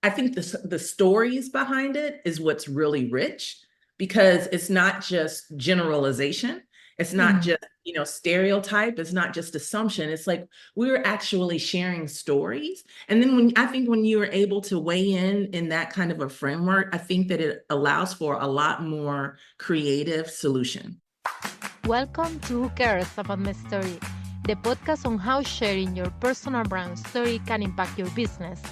I think the stories behind it is what's really rich because it's not just generalization. It's not Mhm. just, stereotype. It's not just assumption. It's like we're actually sharing stories. And then when you are able to weigh in that kind of a framework, I think that it allows for a lot more creative solution. Welcome to Who Cares About My Story, the podcast on how sharing your personal brand story can impact your business.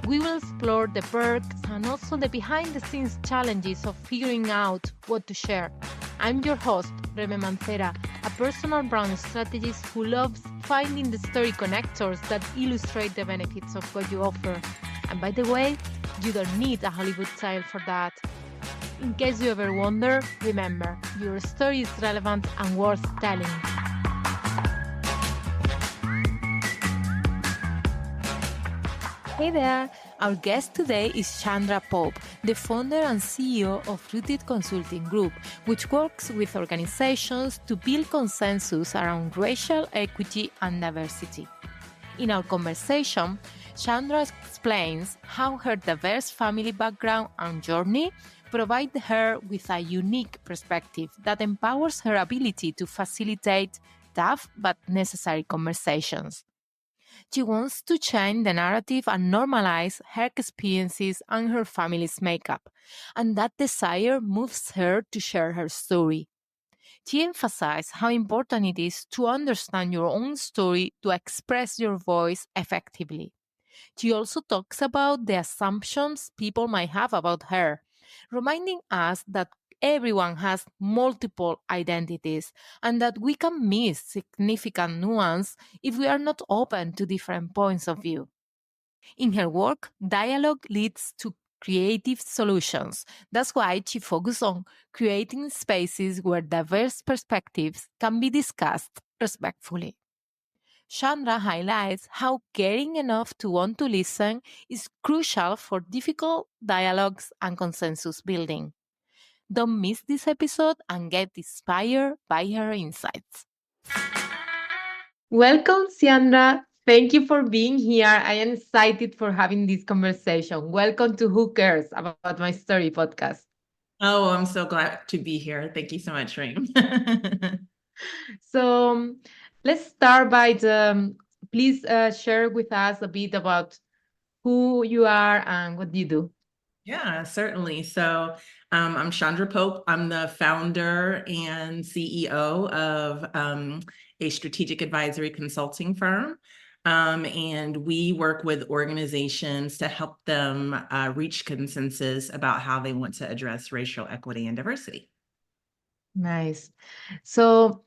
We will explore the perks and also the behind the scenes challenges of figuring out what to share. I'm your host, Reme Mancera, a personal brand strategist who loves finding the story connectors that illustrate the benefits of what you offer. And by the way, you don't need a Hollywood style for that. In case you ever wonder, remember, your story is relevant and worth telling. Hey there! Our guest today is Seandra Pope, the founder and CEO of Rooted Consulting Group, which works with organizations to build consensus around racial equity and diversity. In our conversation, Chandra explains how her diverse family background and journey provide her with a unique perspective that empowers her ability to facilitate tough but necessary conversations. She wants to change the narrative and normalize her experiences and her family's makeup, and that desire moves her to share her story. She emphasized how important it is to understand your own story to express your voice effectively. She also talks about the assumptions people might have about her, reminding us that everyone has multiple identities and that we can miss significant nuance if we are not open to different points of view. In her work, dialogue leads to creative solutions. That's why she focuses on creating spaces where diverse perspectives can be discussed respectfully. Chandra highlights how caring enough to want to listen is crucial for difficult dialogues and consensus building. Don't miss this episode and get inspired by her insights. Welcome, Seandra. Thank you for being here. I am excited for having this conversation. Welcome to Who Cares About My Story podcast. Oh, I'm so glad to be here. Thank you so much, Reem. So let's start by please share with us a bit about who you are and what you do. Yeah, certainly. So I'm Seandra Pope. I'm the founder and CEO of a strategic advisory consulting firm. And we work with organizations to help them reach consensus about how they want to address racial equity and diversity. Nice. So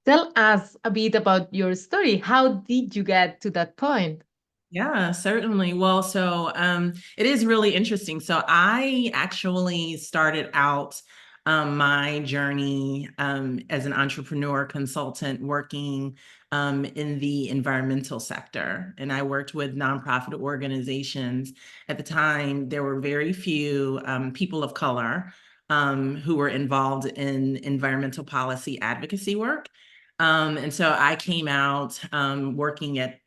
tell us a bit about your story. How did you get to that point? Yeah, certainly. Well, so it is really interesting. So I actually started out my journey as an entrepreneur consultant working in the environmental sector. And I worked with nonprofit organizations. At the time, there were very few people of color who were involved in environmental policy advocacy work. And so I came out working at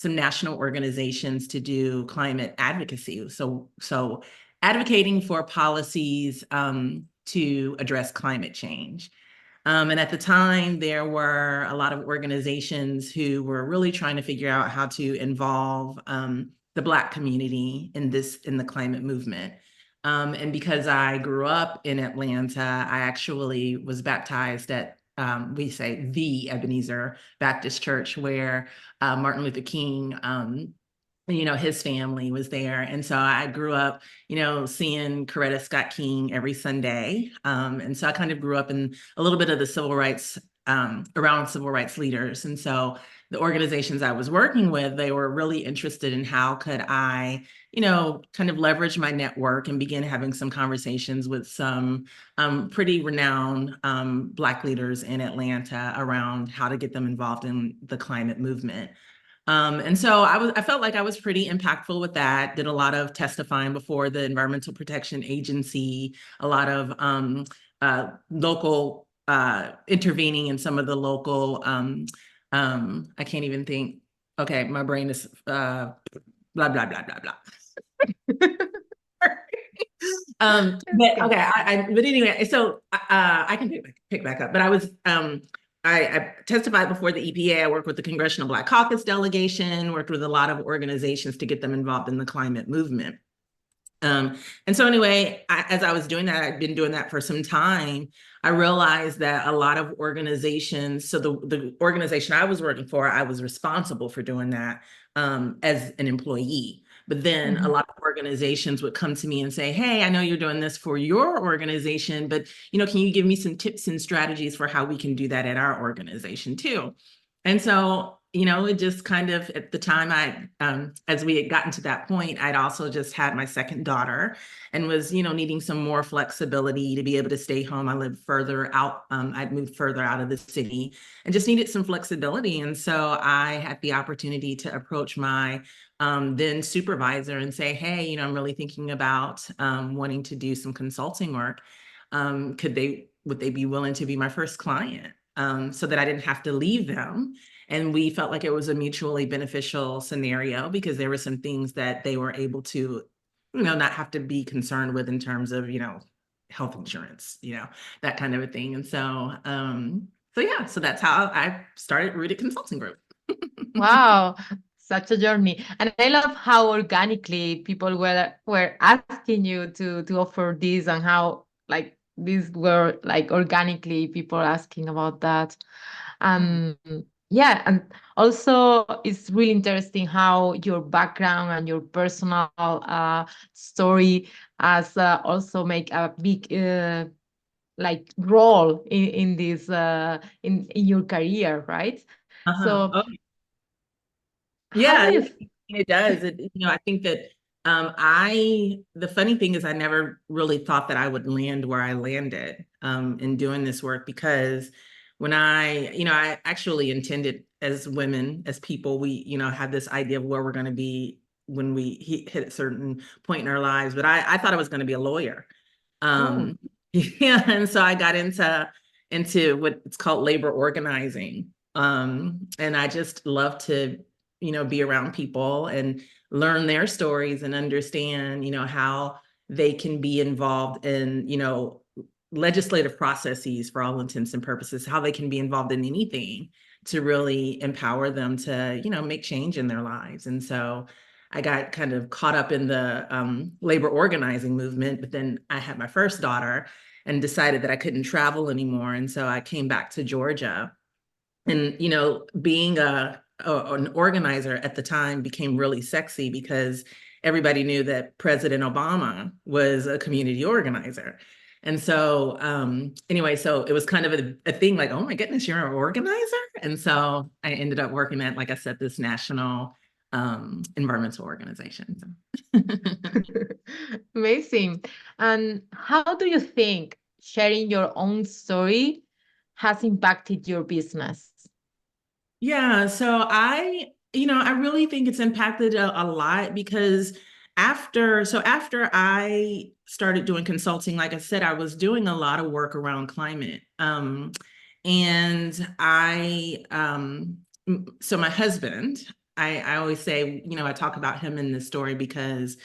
some national organizations to do climate advocacy. So advocating for policies to address climate change. And at the time, there were a lot of organizations who were really trying to figure out how to involve the Black community in the climate movement. And because I grew up in Atlanta, I actually was baptized at we say the Ebenezer Baptist Church, where Martin Luther King, his family was there. And so I grew up, seeing Coretta Scott King every Sunday. And so I kind of grew up in a little bit of the civil rights, around civil rights leaders. And so the organizations I was working with, they were really interested in how could I, kind of leverage my network and begin having some conversations with some pretty renowned Black leaders in Atlanta around how to get them involved in the climate movement. And so I felt like I was pretty impactful with that, did a lot of testifying before the Environmental Protection Agency, a lot of local intervening in some of the local, I can't even think, okay, my brain is blah, blah, blah, blah, blah. But Okay. okay, but anyway, so I can pick back up. But I testified before the EPA. I worked with the Congressional Black Caucus delegation, worked with a lot of organizations to get them involved in the climate movement. And so anyway, as I was doing that, I'd been doing that for some time. I realized that a lot of organizations, so the organization I was working for, I was responsible for doing that as an employee. But then a Mhm. lot of organizations would come to me and say, "Hey, I know you're doing this for your organization, but can you give me some tips and strategies for how we can do that at our organization too?" And so, it just kind of at the time as we had gotten to that point, I'd also just had my second daughter and was, needing some more flexibility to be able to stay home. I lived further out. I'd moved further out of the city and just needed some flexibility. And so I had the opportunity to approach my then supervisor and say, "Hey, I'm really thinking about wanting to do some consulting work. Would they be willing to be my first client?" So that I didn't have to leave them. And we felt like it was a mutually beneficial scenario because there were some things that they were able to, not have to be concerned with in terms of, health insurance, that kind of a thing. And so yeah, so that's how I started Rooted Consulting Group. Wow, such a journey. And I love how organically people were asking you to offer this, and how like these were like organically people asking about that. Um yeah, and also it's really interesting how your background and your personal story has also make a big like role in this in your career, right? Uh-huh. So Oh, how do yeah, you it does. I think that the funny thing is I never really thought that I would land where I landed in doing this work because when I actually intended as women, as people, we, had this idea of where we're going to be when we hit a certain point in our lives. But I thought I was going to be a lawyer. Oh. Yeah, and so I got into what it's called labor organizing. And I just love to, be around people and learn their stories and understand, how they can be involved in, legislative processes for all intents and purposes, how they can be involved in anything to really empower them to, make change in their lives. And so I got kind of caught up in the labor organizing movement, but then I had my first daughter and decided that I couldn't travel anymore. And so I came back to Georgia. And, being an organizer at the time became really sexy because everybody knew that President Obama was a community organizer. And so, anyway, so it was kind of a thing like, oh my goodness, you're an organizer. And so I ended up working at, like I said, this national environmental organization. Amazing. And how do you think sharing your own story has impacted your business? Yeah, so I really think it's impacted a lot because after I started doing consulting, like I said, I was doing a lot of work around climate. And so my husband, I always say, I talk about him in this story because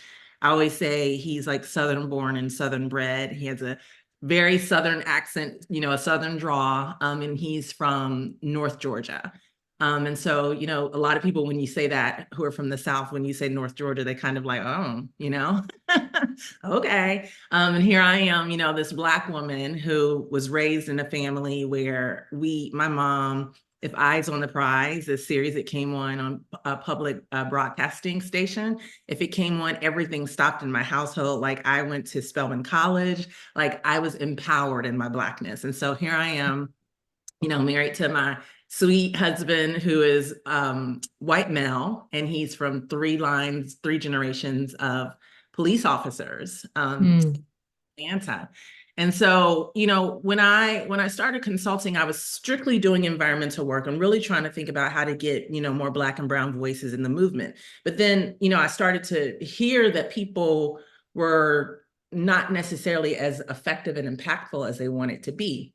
I always say he's like Southern born and Southern bred. He has a very Southern accent, a Southern draw, and he's from North Georgia. And so, a lot of people, when you say that, who are from the South, when you say North Georgia, they kind of like, oh, okay. And here I am, this Black woman who was raised in a family where my mom, if Eyes on the Prize, a series that came on a public broadcasting station, if it came on, everything stopped in my household. Like I went to Spelman College, like I was empowered in my Blackness. And so here I am, married to my sweet husband who is white male, and he's from three generations of police officers, Mm. Atlanta. And so, when I started consulting, I was strictly doing environmental work and really trying to think about how to get, more Black and brown voices in the movement. But then, I started to hear that people were not necessarily as effective and impactful as they wanted to be.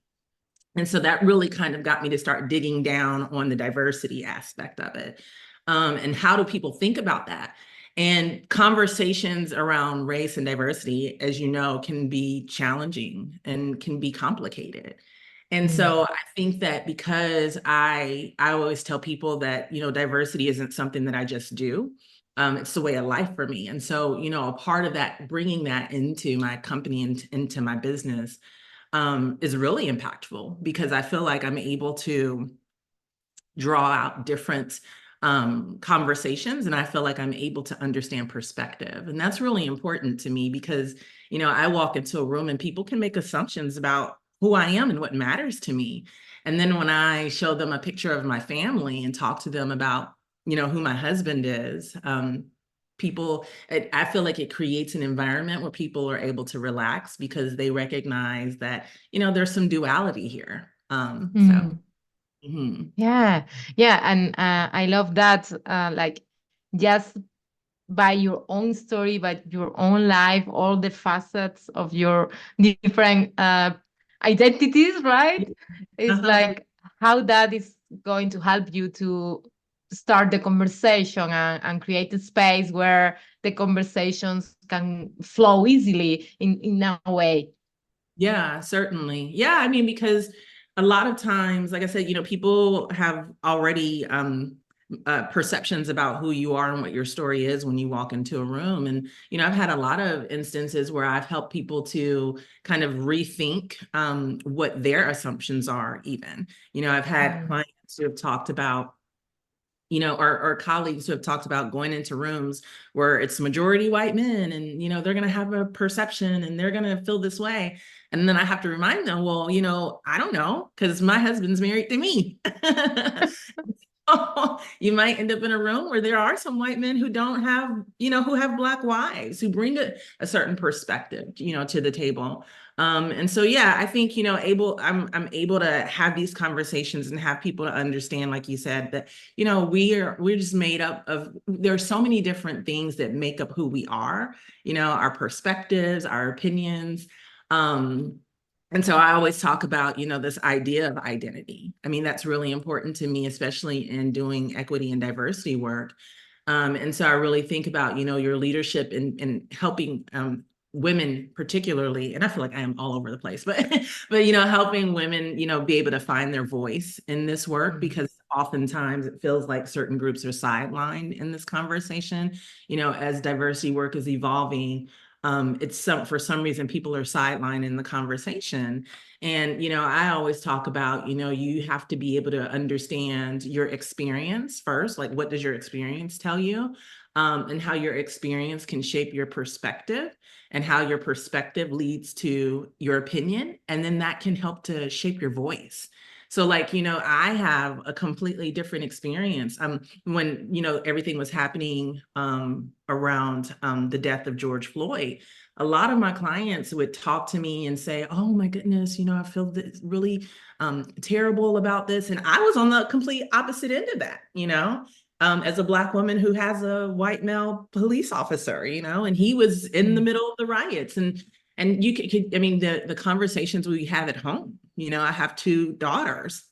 And so that really kind of got me to start digging down on the diversity aspect of it. And how do people think about that? And conversations around race and diversity, as you know, can be challenging and can be complicated. And Mm, so I think that because I always tell people that, diversity isn't something that I just do. It's the way of life for me. And so, a part of that, bringing that into my company and into my business, is really impactful because I feel like I'm able to draw out different conversations, and I feel like I'm able to understand perspective. And that's really important to me because, I walk into a room and people can make assumptions about who I am and what matters to me. And then when I show them a picture of my family and talk to them about, who my husband is, I feel like it creates an environment where people are able to relax because they recognize that, there's some duality here. mm. Mhm. Yeah, yeah, and I love that. Like, just by your own story, by your own life, all the facets of your different identities, right? It's Uh-huh. like how that is going to help you to start the conversation and create a space where the conversations can flow easily in a way. Yeah, certainly. Yeah, I mean, because a lot of times, like I said, people have already perceptions about who you are and what your story is when you walk into a room. And, I've had a lot of instances where I've helped people to kind of rethink what their assumptions are, even. I've had Mm, clients who have talked about or colleagues who have talked about going into rooms where it's majority white men and, they're going to have a perception and they're going to feel this way. And then I have to remind them, well, I don't know because my husband's married to me. You might end up in a room where there are some white men who don't have, who have Black wives, who bring a certain perspective, to the table. And so, yeah, I think, I'm able to have these conversations and have people to understand, like you said, that, we're just made up of, there are so many different things that make up who we are, our perspectives, our opinions. Um, and so I always talk about, this idea of identity. I mean, that's really important to me, especially in doing equity and diversity work. And so I really think about, your leadership in helping women particularly, and I feel like I am all over the place, but but helping women, be able to find their voice in this work mm, because oftentimes it feels like certain groups are sidelined in this conversation, as diversity work is evolving. For some reason people are sidelined in the conversation. And, I always talk about, you have to be able to understand your experience first. Like, what does your experience tell you? And how your experience can shape your perspective and how your perspective leads to your opinion. And then that can help to shape your voice. So, like, I have a completely different experience. When, everything was happening around the death of George Floyd, a lot of my clients would talk to me and say, oh my goodness, I feel really terrible about this. And I was on the complete opposite end of that, as a Black woman who has a white male police officer, and he was in the mm, middle of the riots. And I mean, the conversations we have at home, I have two daughters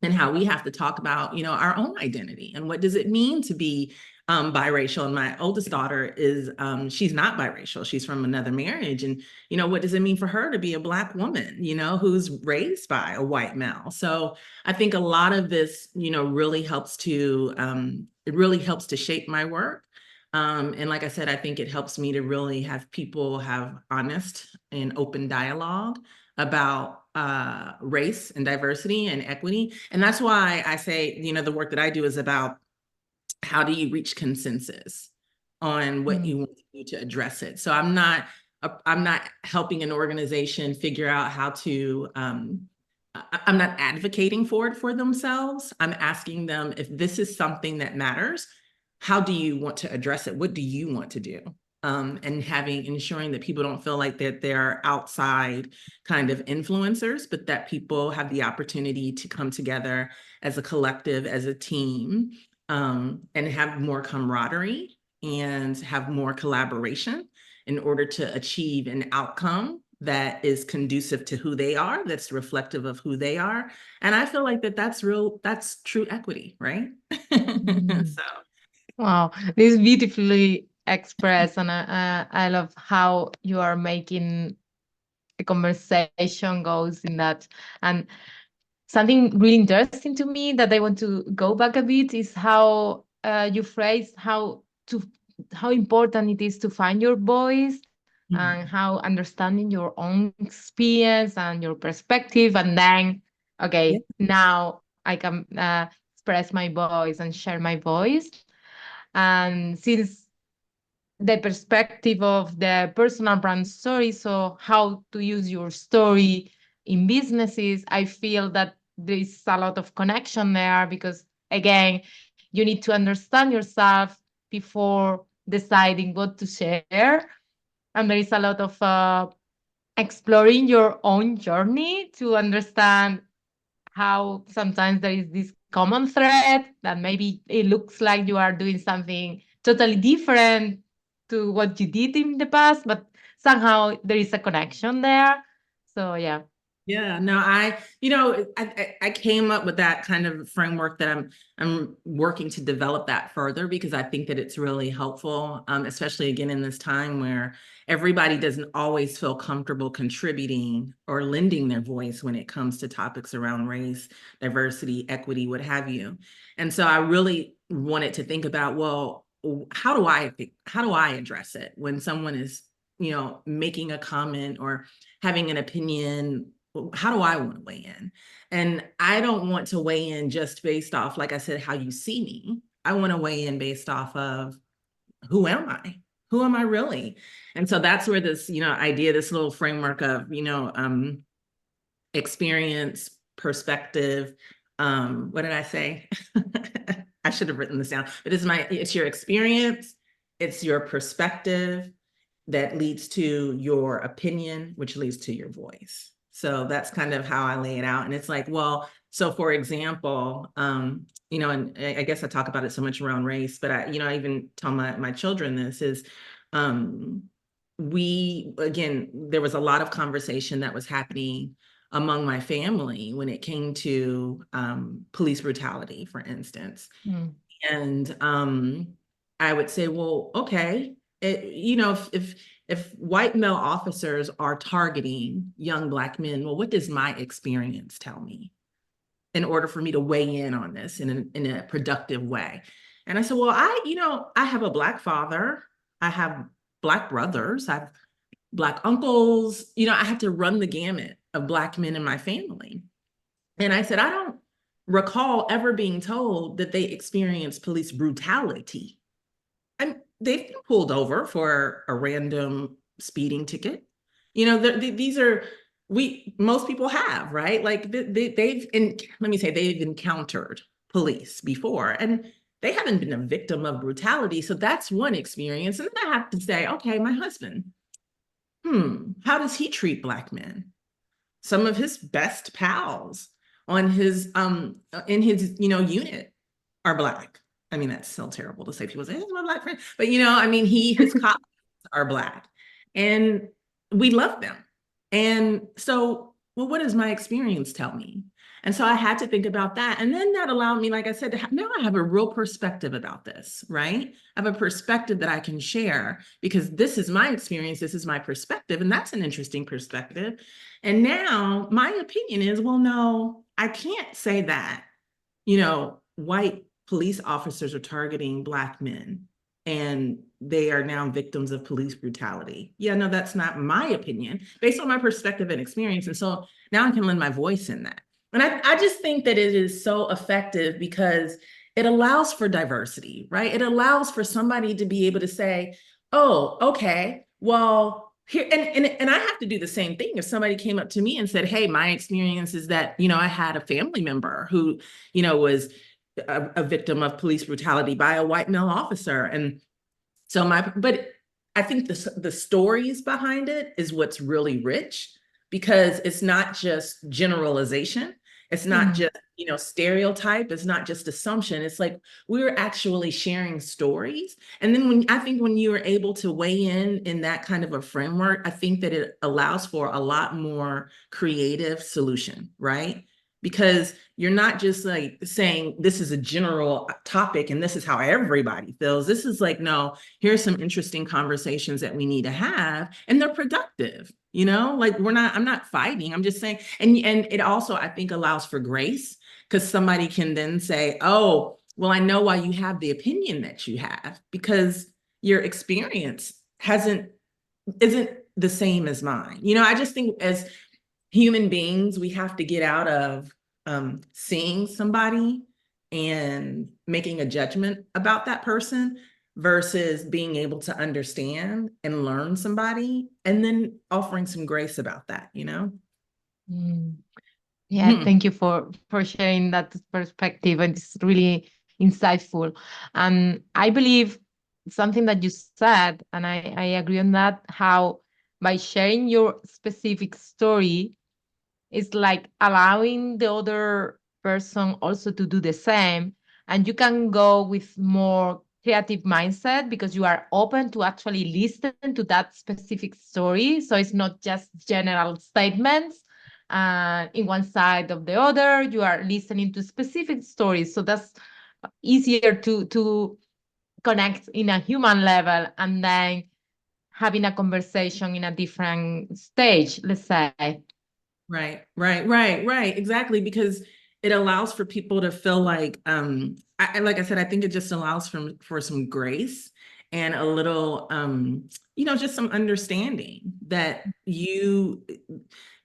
and how we have to talk about, our own identity and what does it mean to be biracial. And my oldest daughter is, she's not biracial. She's from another marriage. And, what does it mean for her to be a Black woman, who's raised by a white male? So I think a lot of this, really helps it really helps to shape my work. And like I said, I think it helps me to really have people have honest and open dialogue about race and diversity and equity. And that's why I say, the work that I do is about how do you reach consensus on what mm, you want to do to address it. So I'm not helping an organization figure out how to I'm not advocating for it for themselves. I'm asking them if this is something that matters, how do you want to address it? What do you want to do? And ensuring that people don't feel like that they're outside kind of influencers, but that people have the opportunity to come together as a collective, as a team, and have more camaraderie and have more collaboration in order to achieve an outcome that is conducive to who they are, that's reflective of who they are. And I feel like that's true equity, right? mm. So Wow, this is beautifully expressed, and I love how you are making the conversation goes in that. And something really interesting to me that I want to go back a bit is how you phrase how important it is to find your voice, and Mhm. how understanding your own experience and your perspective, and then Yeah. okay, now I can express my voice and share my voice. And since the perspective of the personal brand story, so how to use your story in businesses, I feel that there is a lot of connection there, because again, you need to understand yourself before deciding what to share. And there is a lot of exploring your own journey to understand how sometimes there is this common thread that maybe it looks like you are doing something totally different to what you did in the past, but somehow there is a connection there. So yeah. Yeah, no, I came up with that kind of framework that I'm working to develop that further because I think that it's really helpful, especially again in this time where everybody doesn't always feel comfortable contributing or lending their voice when it comes to topics around race, diversity, equity, what have you. And so I really wanted to think about, well, how do I address it when someone is, making a comment or having an opinion? How do I want to weigh in? And I don't want to weigh in just based off, like I said, how you see me. I want to weigh in based off of who am I? Who am I really? And so that's where this, idea, this little framework of, experience, perspective. What did I say? I should have written this down, but it's your experience, it's your perspective, that leads to your opinion, which leads to your voice. So that's kind of how I lay it out. And it's like, well, so for example, and I guess I talk about it so much around race, but I even tell my children this is, um, again, there was a lot of conversation that was happening among my family when it came to police brutality, for instance. Mm. And I would say, well, okay, if white male officers are targeting young Black men, well, what does my experience tell me in order for me to weigh in on this in a productive way? And I said, well, I have a Black father, I have Black brothers, I have Black uncles, I have to run the gamut of Black men in my family. And I said, I don't recall ever being told that they experienced police brutality. And they've been pulled over for a random speeding ticket. These are most people have, right? Like let me say they've encountered police before, and they haven't been a victim of brutality. So that's one experience. And then I have to say, okay, my husband, how does he treat Black men? Some of his best pals on his in his unit are Black. I mean, that's still terrible to say. People say, "Hey, my Black friend," but I mean, his colleagues are Black, and we love them. And so, well, what does my experience tell me? And so I had to think about that. And then that allowed me, like I said, now I have a real perspective about this, right? I have a perspective that I can share because this is my experience, this is my perspective, and that's an interesting perspective. And now my opinion is, well, no, I can't say that, white police officers are targeting Black men and they are now victims of police brutality. Yeah, no, that's not my opinion based on my perspective and experience. And so now I can lend my voice in that. And I just think that it is so effective because it allows for diversity, right? It allows for somebody to be able to say, oh, okay, well, here, and I have to do the same thing. If somebody came up to me and said, hey, my experience is that, I had a family member who, was a victim of police brutality by a white male officer. And so but I think the stories behind it is what's really rich because it's not just generalization. It's not Mm. just, stereotype. It's not just assumption. It's like we're actually sharing stories. And then when you are able to weigh in that kind of a framework, I think that it allows for a lot more creative solution, right? because you're not just like saying this is a general topic and this is how everybody feels. This is like, no, here's some interesting conversations that we need to have, and they're productive. Like I'm not fighting. I'm just saying, and it also, I think, allows for grace, because somebody can then say, oh, well, I know why you have the opinion that you have, because your experience isn't the same as mine. I just think as human beings, we have to get out of seeing somebody and making a judgment about that person versus being able to understand and learn somebody and then offering some grace about that. Mm. Yeah, Hmm. thank you for sharing that perspective, and it's really insightful. And I believe something that you said, and I agree on that, how by sharing your specific story, it's like allowing the other person also to do the same. And you can go with more creative mindset because you are open to actually listen to that specific story. So it's not just general statements in one side of the other. You are listening to specific stories. So that's easier to connect in a human level, and then having a conversation in a different stage, let's say. Right. Exactly. Because it allows for people to feel like, like I said, I think it just allows for some grace and a little, just some understanding that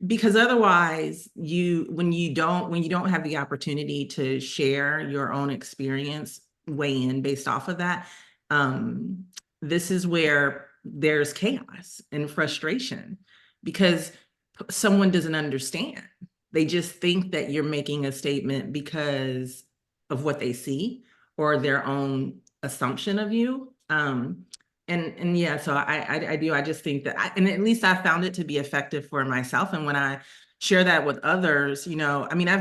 because otherwise when you don't have the opportunity to share your own experience, weigh in based off of that, um, this is where there's chaos and frustration, because someone doesn't understand. They just think that you're making a statement because of what they see or their own assumption of you. And yeah, so I do. I just think that, and at least I found it to be effective for myself. And when I share that with others, I mean, I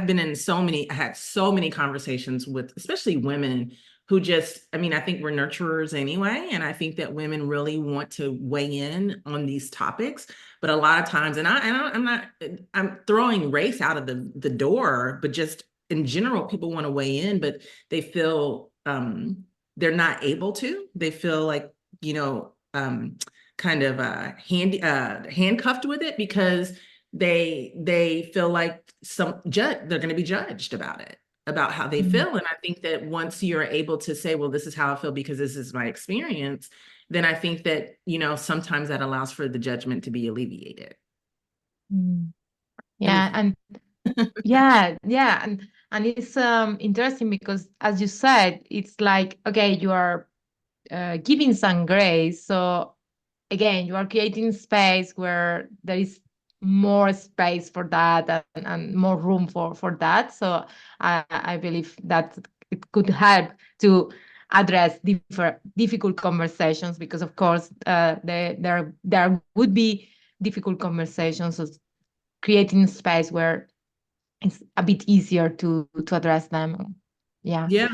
had so many conversations with, especially women who just, I mean, I think we're nurturers anyway. And I think that women really want to weigh in on these topics. But a lot of times, I'm throwing race out of the door, but just in general, people want to weigh in, but they feel they're not able to. They feel like, kind of handcuffed with it, because they feel like they're going to be judged about how they Mm. feel. And I think that once you're able to say, well, this is how I feel because this is my experience, then I think that, sometimes that allows for the judgment to be alleviated. Mm. At Yeah, least. and yeah, and it's interesting because, as you said, it's like, okay, you are giving some grace. So again, you are creating space where there is more space for that, and more room for that. So I believe that it could help to address difficult conversations, because of course there would be difficult conversations. So creating space where it's a bit easier to address them. Yeah. Yeah.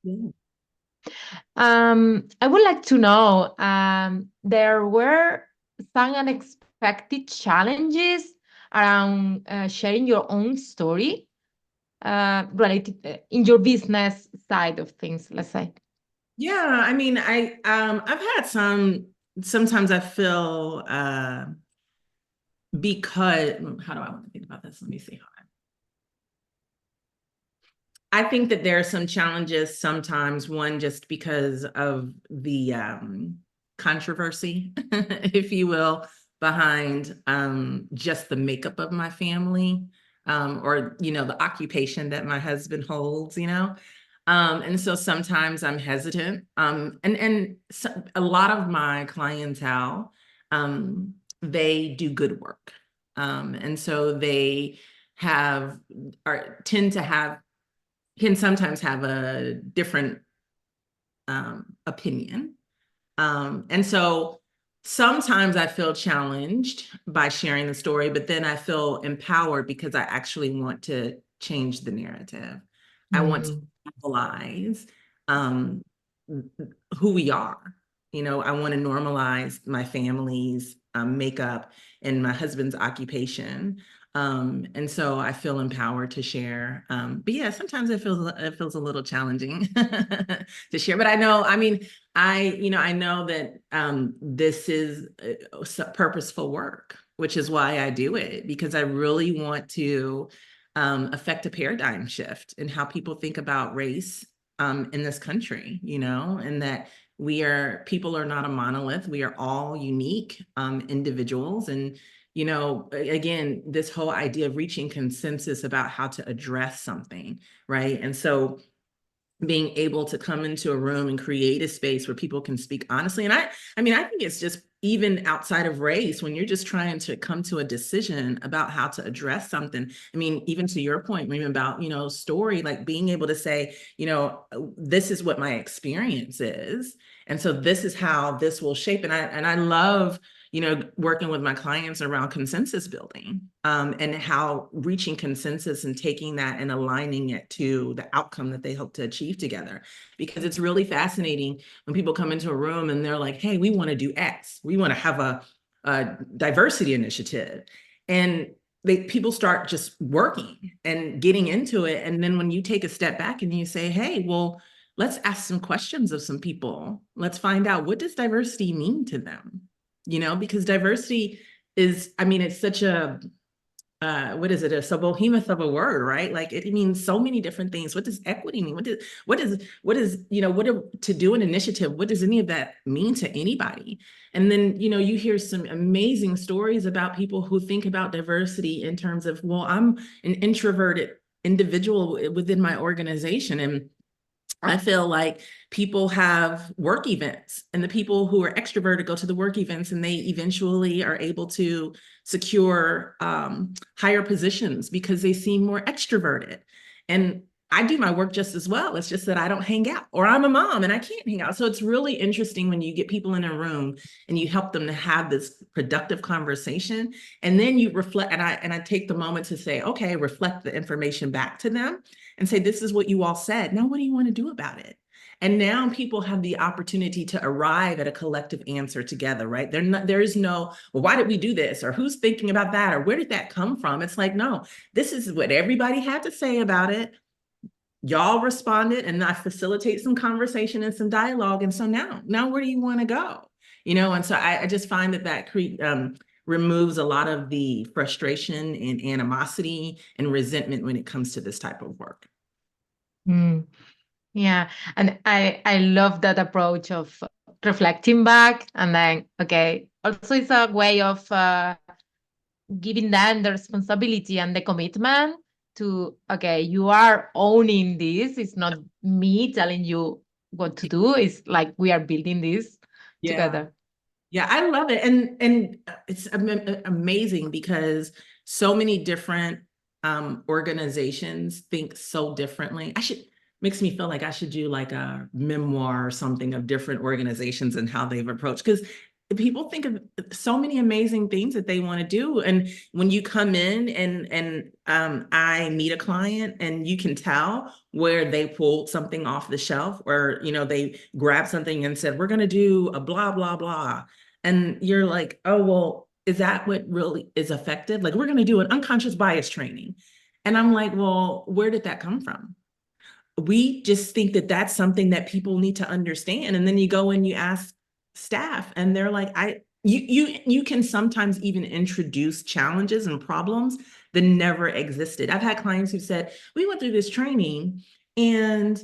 Yeah. I would like to know, there were some unexpected challenges around sharing your own story related in your business side of things, let's say. Yeah. I mean, I've had sometimes I feel because how do I want to think about this? Let me see. I think that there are some challenges sometimes, one just because of the controversy, if you will, behind just the makeup of my family, or, the occupation that my husband holds. And so sometimes I'm hesitant. And so a lot of my clientele, they do good work. And so they have or tend to have can sometimes have a different opinion. And so sometimes I feel challenged by sharing the story, but then I feel empowered because I actually want to change the narrative. I want to Mm. normalize um, who we are. I want to normalize my family's makeup and my husband's occupation. And so I feel empowered to share. But yeah, sometimes it feels a little challenging to share. But I know, I mean, I know that this is purposeful work, which is why I do it, because I really want to affect a paradigm shift in how people think about race in this country, and that people are not a monolith. We are all unique individuals. And again, this whole idea of reaching consensus about how to address something, right? And so being able to come into a room and create a space where people can speak honestly. And I mean, I think it's just even outside of race, when you're just trying to come to a decision about how to address something. I mean, even to your point, maybe about, story, like being able to say, this is what my experience is. And so this is how this will shape. And I love, working with my clients around consensus building, and how reaching consensus and taking that and aligning it to the outcome that they hope to achieve together. Because it's really fascinating when people come into a room and they're like, hey, we want to do X. We want to have a diversity initiative. And people start just working and getting into it. And then when you take a step back and you say, hey, well, let's ask some questions of some people. Let's find out, what does diversity mean to them? Because diversity is, I mean, it's such a, what is it? It's a behemoth of a word, right? Like it means so many different things. What does equity mean? To do an initiative? What does any of that mean to anybody? And then, you hear some amazing stories about people who think about diversity in terms of, well, I'm an introverted individual within my organization, and I feel like people have work events, and the people who are extroverted go to the work events, and they eventually are able to secure higher positions because they seem more extroverted. And I do my work just as well. It's just that I don't hang out, or I'm a mom and I can't hang out. So it's really interesting when you get people in a room and you help them to have this productive conversation, and then you reflect. And I take the moment to say, okay, reflect the information back to them and say, this is what you all said. Now, what do you want to do about it? And now people have the opportunity to arrive at a collective answer together, right? There is no, well, why did we do this? Or who's thinking about that? Or where did that come from? It's like, no, this is what everybody had to say about it. Y'all responded, and I facilitate some conversation and some dialogue. And so now where do you want to go? And so I just find that removes a lot of the frustration and animosity and resentment when it comes to this type of work. Mm, yeah, and I love that approach of reflecting back, and then okay, also it's a way of giving them the responsibility and the commitment to, okay, you are owning this. It's not me telling you what to do. It's like we are building this Yeah. together. Yeah, I love it. And it's amazing because so many different organizations think so differently. Makes me feel like I should do like a memoir or something of different organizations and how they've approached, because people think of so many amazing things that they want to do. And when you come in and I meet a client, and you can tell where they pulled something off the shelf, or they grabbed something and said, we're going to do a blah blah blah, and you're like, oh, well, is that what really is effective? Like, we're going to do an unconscious bias training. And I'm like, well, where did that come from? We just think that that's something that people need to understand. And then you go and you ask staff, and they're like, you can sometimes even introduce challenges and problems that never existed. I've had clients who said, we went through this training, and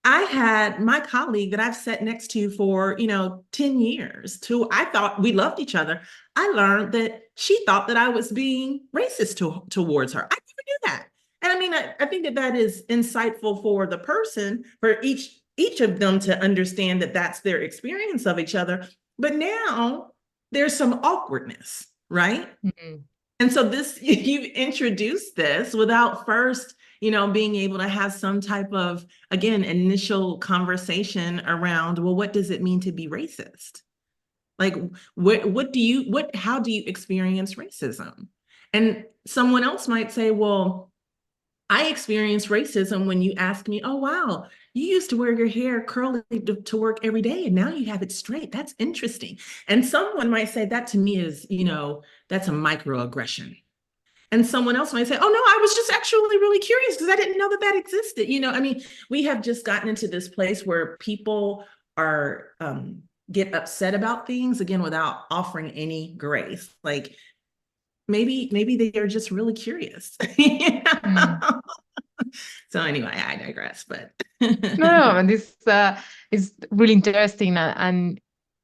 I had my colleague that I've sat next to for, 10 years, who I thought we loved each other. I learned that she thought that I was being racist towards her. I never knew that. And I mean, I think that is insightful for the person, for each of them to understand that that's their experience of each other. But now there's some awkwardness, right? Mm-hmm. And so you've introduced this without first, being able to have some type of, again, initial conversation around, well, what does it mean to be racist? Like, how do you experience racism? And someone else might say, well, I experienced racism when you asked me, oh, wow, you used to wear your hair curly to work every day, and now you have it straight. That's interesting. And someone might say, that to me is, that's a microaggression. And someone else might say, oh, no, I was just actually really curious because I didn't know that that existed. I mean, we have just gotten into this place where people are, get upset about things again without offering any grace. Like maybe they are just really curious. Mm. So anyway, I digress, but No, this is really interesting. And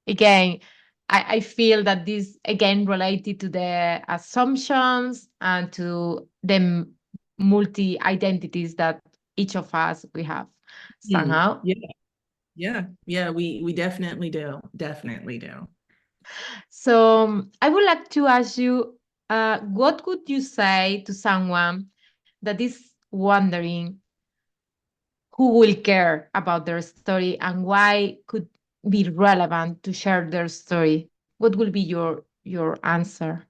again, I feel that this again related to the assumptions and to the multi identities that each of us we have somehow. yeah, yeah, we definitely do. Definitely do. So I would like to ask you, what would you say to someone that is wondering who will care about their story and why could be relevant to share their story? What will be your answer?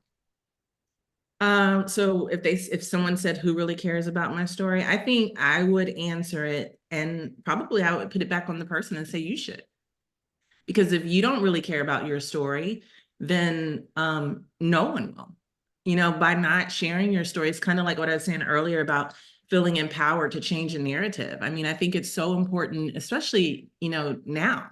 So if someone said who really cares about my story, I think I would answer it and probably I would put it back on the person and say you should. Because if you don't really care about your story, then no one will. By not sharing your story, it's kind of like what I was saying earlier about feeling empowered to change a narrative. I mean, I think it's so important, especially, now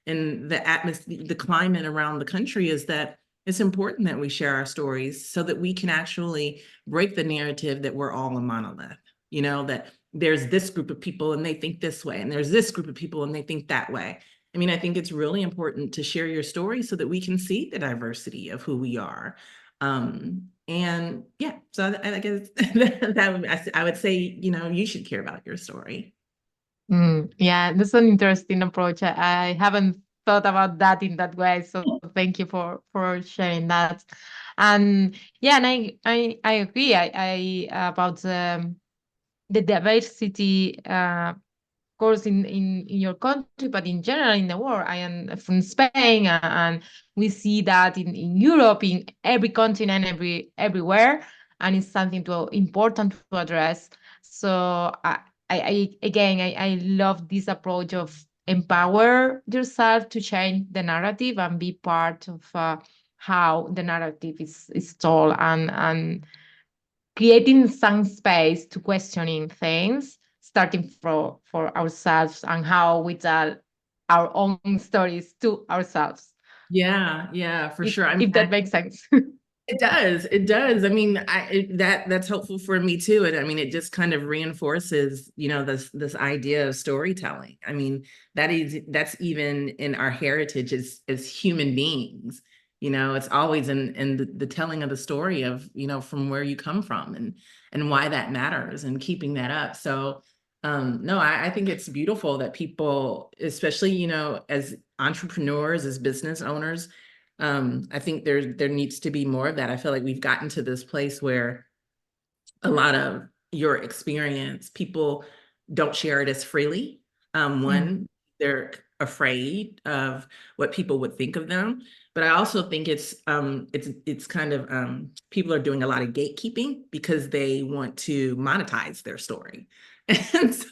in the atmosphere, the climate around the country is that it's important that we share our stories so that we can actually break the narrative that we're all a monolith, that there's this group of people and they think this way, and there's this group of people and they think that way. I mean, I think it's really important to share your story so that we can see the diversity of who we are. And yeah, so I guess that would, I would say, you should care about your story. Yeah, that's an interesting approach. I haven't thought about that in that way. So thank you for sharing that. And yeah, and I agree. I about the diversity course in your country, but in general in the world. I am from Spain, and we see that in Europe, in every continent, everywhere, and it's something to important to address. So I love this approach of empower yourself to change the narrative and be part of how the narrative is told, and creating some space to questioning things, starting for ourselves and how we tell our own stories to ourselves. Yeah, yeah, for sure. I mean, If that makes sense. it does. It does. I mean, that's helpful for me too. And I mean, it just kind of reinforces, this idea of storytelling. I mean, that's even in our heritage as human beings. It's always in the telling of the story of, from where you come from and why that matters and keeping that up. So no, I think it's beautiful that people, especially, as entrepreneurs, as business owners, I think there needs to be more of that. I feel like we've gotten to this place where a lot of your experience, people don't share it as freely. Mm, One, they're afraid of what people would think of them. But I also think it's kind of people are doing a lot of gatekeeping because they want to monetize their story. And so,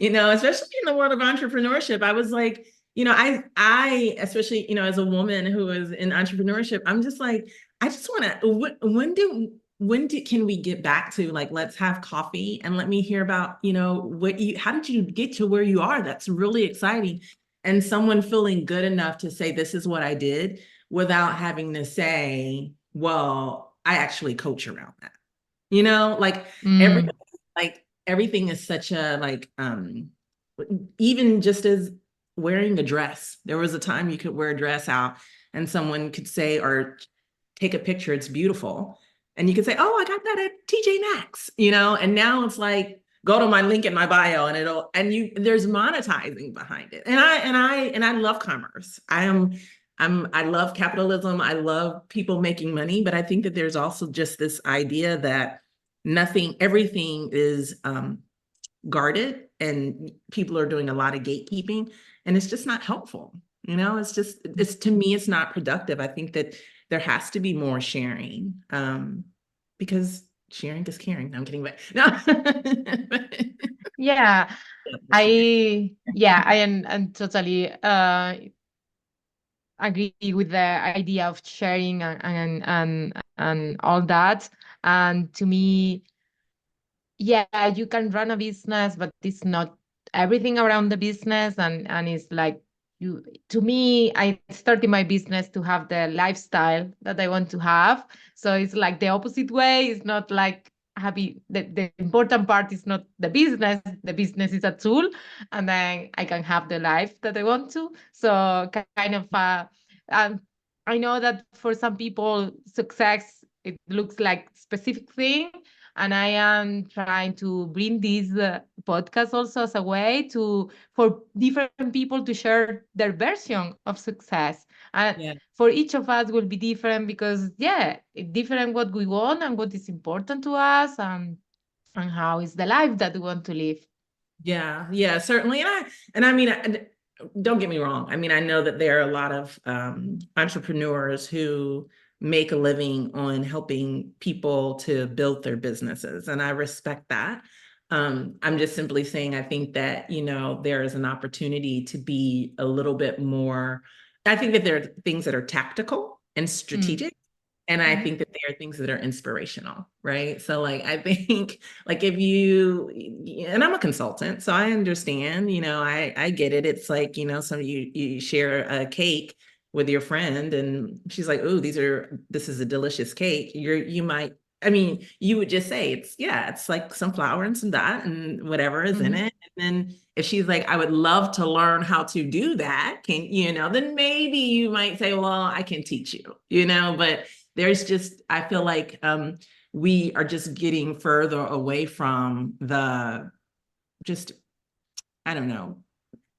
especially in the world of entrepreneurship, I was like, I especially, as a woman who is in entrepreneurship, I'm just like, I just want to, when can we get back to like, let's have coffee and let me hear about, how did you get to where you are? That's really exciting. And someone feeling good enough to say, this is what I did without having to say, well, I actually coach around that, like every, mm, like everything is such a, like, even just as wearing a dress, there was a time you could wear a dress out and someone could say, or take a picture, it's beautiful. And you could say, oh, I got that at TJ Maxx, and now it's like, go to my link in my bio there's monetizing behind it. And I love commerce. I love capitalism. I love people making money, but I think that there's also just this idea that everything is guarded and people are doing a lot of gatekeeping, and it's just not helpful. To me, it's not productive. I think that there has to be more sharing, because sharing is caring. No, I'm kidding, but no. yeah, For sure. I am and totally agree with the idea of sharing and all that. And to me, yeah, you can run a business, but it's not everything around the business. And it's like you, to me, I started my business to have the lifestyle that I want to have. So it's like the opposite way. It's not like happy. The important part is not the business. The business is a tool, and then I can have the life that I want to. So kind of um, I know that for some people, success, it looks like specific thing, and I am trying to bring this podcast also as a way to for different people to share their version of success. And Yeah. for each of us will be different because yeah, it's different what we want and what is important to us, and how is the life that we want to live. Yeah, yeah, certainly. And I mean, don't get me wrong. I mean, I know that there are a lot of entrepreneurs who make a living on helping people to build their businesses, and I respect that. I'm just simply saying I think that, there is an opportunity to be a little bit more. I think that there are things that are tactical and Mm. strategic, and I Mhm. think that there are things that are inspirational, right? So like I think like if you, and I'm a consultant, so I understand, I get it. It's like, some you share a cake with your friend and she's like, "Oh, this is a delicious cake." You might, I mean, you would just say it's like some flour and some dot and whatever is in Mhm. it. And then if she's like, "I would love to learn how to do that," then maybe you might say, "Well, I can teach you," but there's just, I feel like we are just getting further away from the just, I don't know,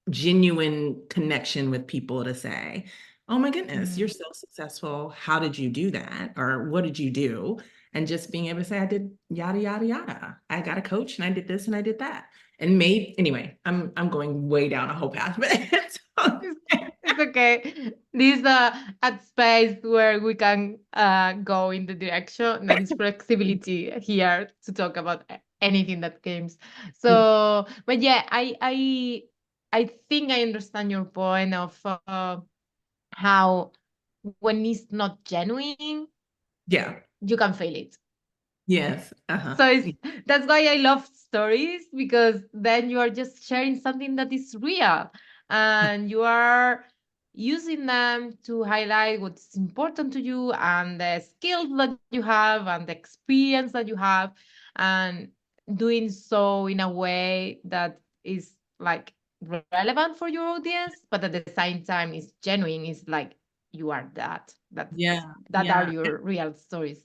genuine connection with people to say, "Oh my goodness, you're Mm. so successful. How did you do that?" Or "What did you do?" And just being able to say, "I did yada, yada, yada. I got a coach and I did this and I did that." And maybe, anyway, I'm going way down a whole path, but It's, it's okay. This a space where we can go in the direction. There is flexibility here to talk about anything that comes. So, but yeah, I think I understand your point of how when it's not genuine, yeah, you can feel it. yes, uh-huh. So that's why I love stories, because then you are just sharing something that is real, and you are using them to highlight what's important to you and the skills that you have and the experience that you have, and doing so in a way that is like relevant for your audience, but at the same time is genuine. Is like you are Yeah, that are yeah. your real stories.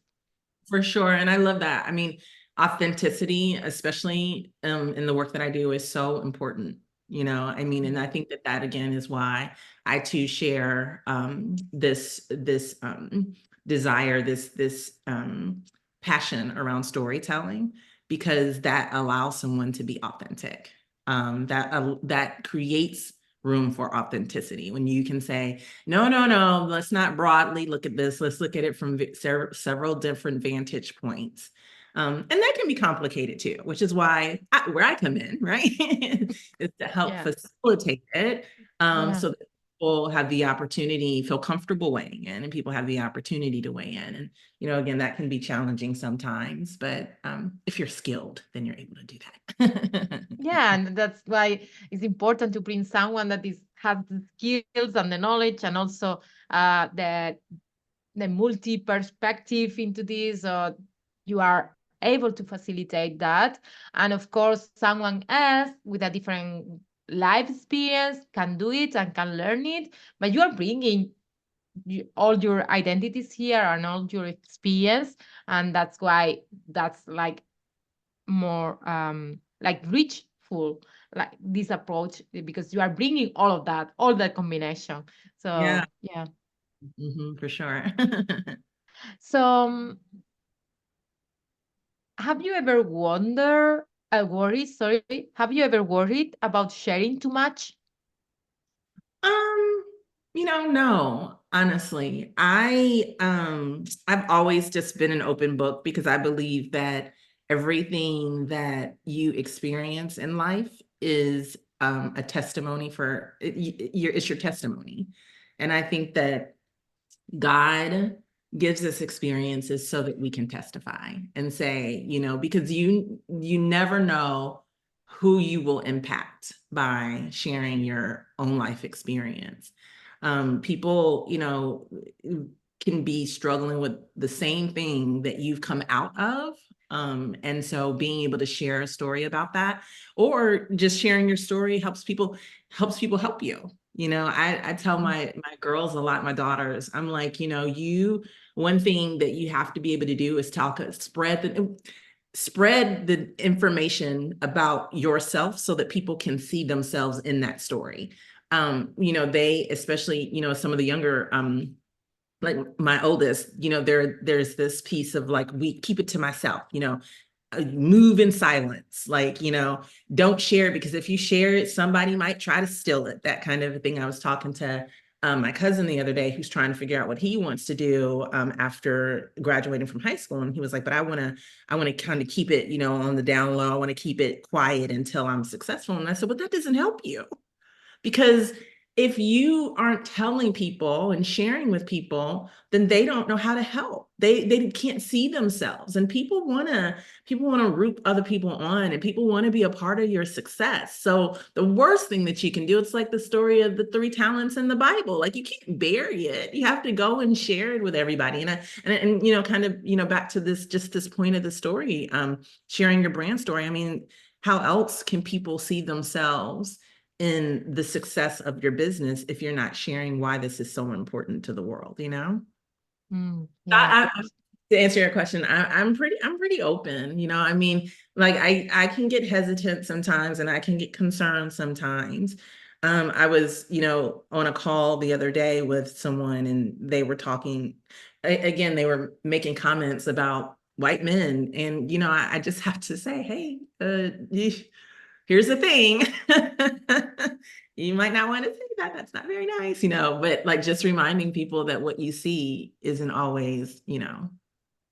For sure. And I love that. I mean, authenticity, especially in the work that I do, is so important. I mean, and I think that that again is why I too share this desire, this passion around storytelling, because that allows someone to be authentic. That creates room for authenticity when you can say, "No, no, no, let's not broadly look at this. Let's look at it from several different vantage points." And that can be complicated too, which is where I come in, right? Is to help Yeah. facilitate it, Yeah. so that people have the opportunity, feel comfortable weighing in, and people have the opportunity to weigh in. And, again, that can be challenging sometimes, but if you're skilled, then you're able to do that. Yeah, and that's why it's important to bring someone that is has the skills and the knowledge, and also the multi perspective into this. You are able to facilitate that, and of course, someone else with a different life experience can do it and can learn it. But you are bringing all your identities here and all your experience, and that's why that's more like richful, like this approach, because you are bringing all that combination. Yeah, So yeah. for sure. So have you ever worried, sorry, have you ever worried about sharing too much? Um, no, honestly. I've always just been an open book because I believe that everything that you experience in life is a testimony it's your testimony. And I think that God gives us experiences so that we can testify and say, because you never know who you will impact by sharing your own life experience. People, can be struggling with the same thing that you've come out of. And so being able to share a story about that, or just sharing your story helps people help you. I tell my girls a lot, my daughters, I'm like, one thing that you have to be able to do is spread the information about yourself so that people can see themselves in that story. They, especially, some of the younger, like my oldest, there's this piece of like, we keep it to myself, move in silence, like, don't share, because if you share it, somebody might try to steal it, that kind of thing. I was talking to my cousin the other day, who's trying to figure out what he wants to do after graduating from high school. And he was like, but I want to kind of keep it, on the down low. I want to keep it quiet until I'm successful. And I said, well, that doesn't help you. Because if you aren't telling people and sharing with people, then they don't know how to help. They can't see themselves. And people want to root other people on, and people want to be a part of your success. So the worst thing that you can do, it's like the story of the 3 talents in the Bible. Like, you can't bury it. You have to go and share it with everybody. And kind of, back to this point of the story, sharing your brand story. I mean, how else can people see themselves in the success of your business if you're not sharing why this is so important to the world, Yeah. To answer your question, I'm pretty open, I mean, like, I can get hesitant sometimes, and I can get concerned sometimes. I was, on a call the other day with someone, and they were talking, again, they were making comments about white men. And, I just have to say, hey, here's the thing. You might not want to say that. That's not very nice, but like, just reminding people that what you see isn't always,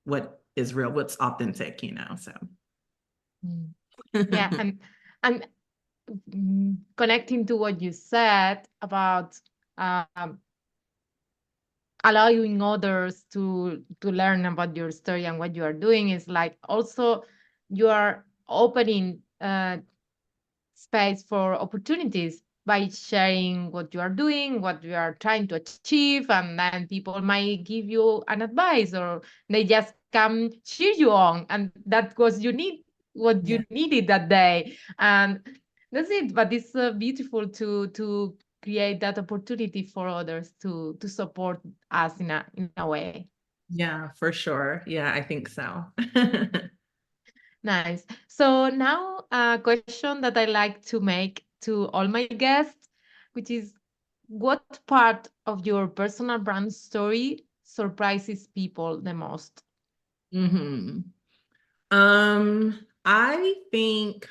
what is real, what's authentic, so. Mm. Yeah, and connecting to what you said about um, allowing others to learn about your story and what you are doing, is like also you are opening space for opportunities by sharing what you are doing, what you are trying to achieve, and then people might give you an advice, or they just come cheer you on, and that was you need what Yeah. you needed that day, and that's it. But it's beautiful to create that opportunity for others to support us in a way. Yeah, for sure. Yeah, I think so. Nice. So now a question that I like to make to all my guests, which is, what part of your personal brand story surprises people the most? hmm I think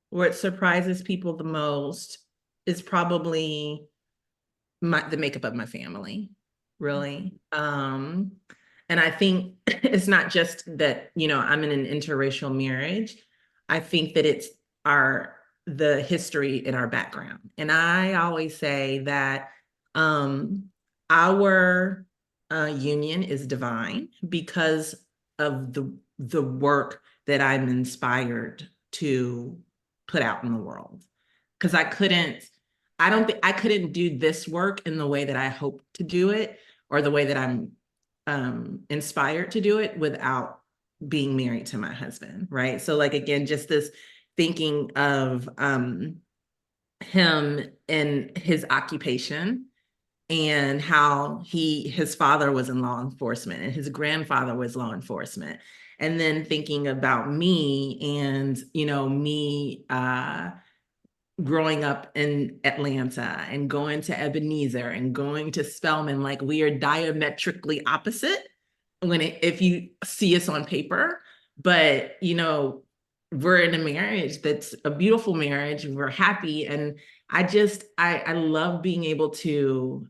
what surprises people the most is probably the makeup of my family, really. And I think it's not just that, I'm in an interracial marriage. I think that it's our the history in our background. And I always say that our union is divine because of the work that I'm inspired to put out in the world. Because I don't think I couldn't do this work in the way that I hope to do it, or the way that I'm inspired to do it, without being married to my husband, right? So, like, again, just this thinking of him and his occupation, and how his father was in law enforcement and his grandfather was law enforcement, and then thinking about me, and me growing up in Atlanta and going to Ebenezer and going to Spelman. Like, we are diametrically opposite if you see us on paper, but we're in a marriage that's a beautiful marriage. We're happy. And I love being able to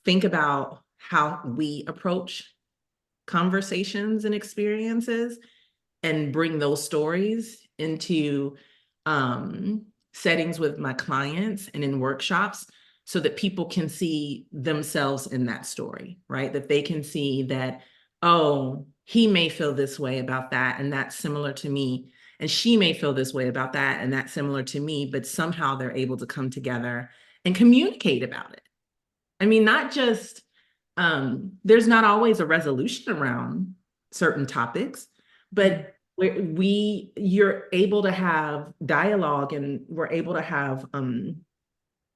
think about how we approach conversations and experiences, and bring those stories into settings with my clients and in workshops so that people can see themselves in that story, right? That they can see that, oh, he may feel this way about that, and that's similar to me. And she may feel this way about that, and that's similar to me, but somehow they're able to come together and communicate about it. I mean, not just, there's not always a resolution around certain topics, but you're able to have dialogue, and we're able to have,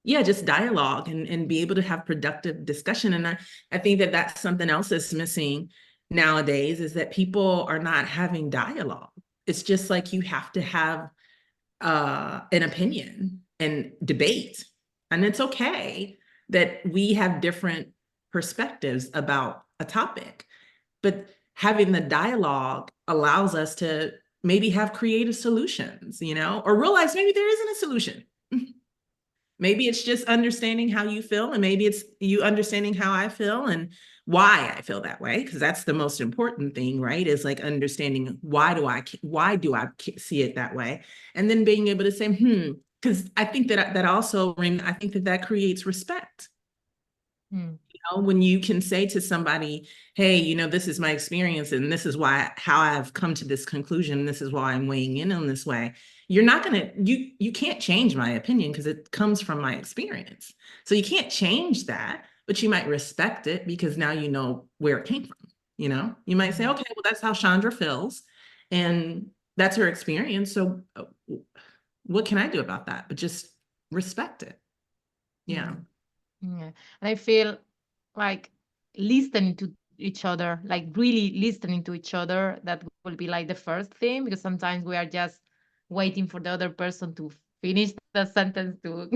just dialogue, and be able to have productive discussion. And I think that that's something else that's missing nowadays, is that people are not having dialogue. It's just like you have to have an opinion and debate. And it's okay that we have different perspectives about a topic, but having the dialogue allows us to maybe have creative solutions, or realize maybe there isn't a solution. Maybe it's just understanding how you feel, and maybe it's you understanding how I feel and why I feel that way, because that's the most important thing, right? Is like understanding why do I see it that way, and then being able to say, because I think that also, Reme, I think that creates respect. When you can say to somebody, hey, this is my experience, and this is how I've come to this conclusion, this is why I'm weighing in on this way. You're not gonna, you can't change my opinion because it comes from my experience. So you can't change that, but you might respect it because now you know where it came from. You might say, okay, well, that's how Seandra feels, and that's her experience. So what can I do about that? But just respect it. Yeah. And I feel like listening to each other, like really listening to each other, that will be like the first thing, because sometimes we are just waiting for the other person to finish the sentence to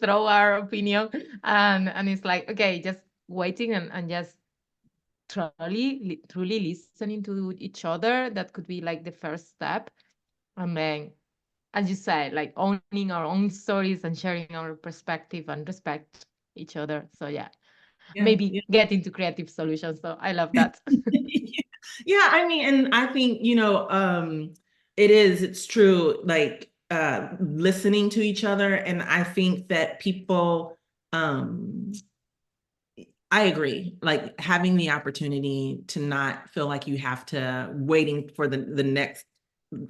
throw our opinion, and it's like, okay, just waiting and just truly listening to each other. That could be like the first step. And then, as you said, like owning our own stories and sharing our perspective and respect each other. So maybe get into creative solutions. So I love that. Yeah, I mean, and I think, it's true, like listening to each other. And I think that people, I agree, like having the opportunity to not feel like you have to waiting for the next,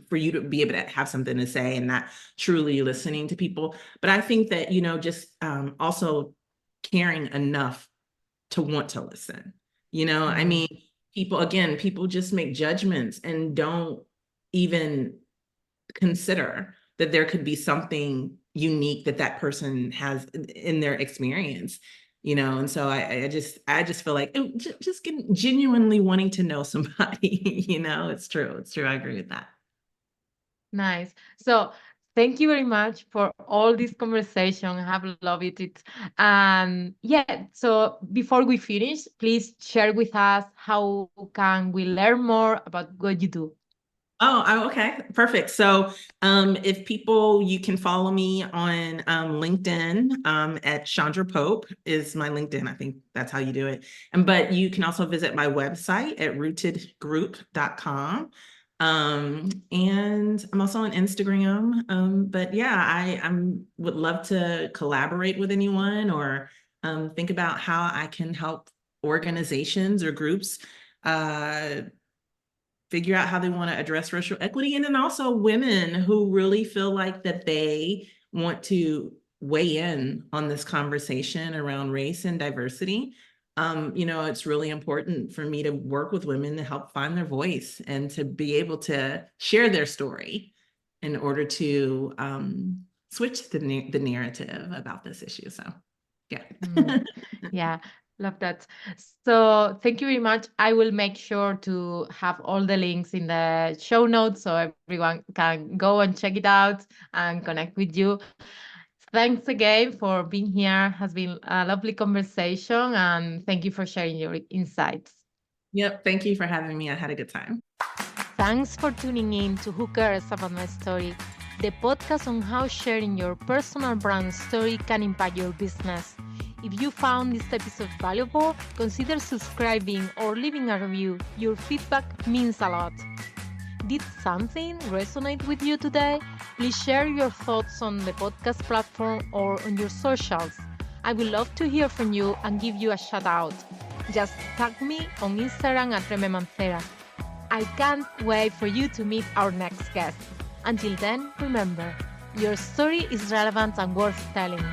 for you to be able to have something to say, and not truly listening to people. But I think that, just also caring enough to want to listen. I mean, people just make judgments and don't even consider that there could be something unique that person has in their experience. And so I just feel like just genuinely wanting to know somebody. It's true. I agree with that. Nice. So thank you very much for all this conversation. I have loved it. And so before we finish, please share with us how can we learn more about what you do. Oh, okay. Perfect. So if people, you can follow me on LinkedIn at Seandra Pope is my LinkedIn. I think that's how you do it. But you can also visit my website at rootedgroup.com. And I'm also on Instagram. But I would love to collaborate with anyone, or think about how I can help organizations or groups figure out how they want to address racial equity. And then also women who really feel like that they want to weigh in on this conversation around race and diversity. It's really important for me to work with women to help find their voice and to be able to share their story in order to switch the narrative about this issue. So, yeah. Love that. So thank you very much. I will make sure to have all the links in the show notes so everyone can go and check it out and connect with you. Thanks again for being here. Has been a lovely conversation, and thank you for sharing your insights. Yep. Thank you for having me. I had a good time. Thanks for tuning in to Who Cares About My Story, the podcast on how sharing your personal brand story can impact your business. If you found this episode valuable, consider subscribing or leaving a review. Your feedback means a lot. Did something resonate with you today? Please share your thoughts on the podcast platform or on your socials. I would love to hear from you and give you a shout out. Just tag me on Instagram at Reme Mancera. I can't wait for you to meet our next guest. Until then, remember, your story is relevant and worth telling.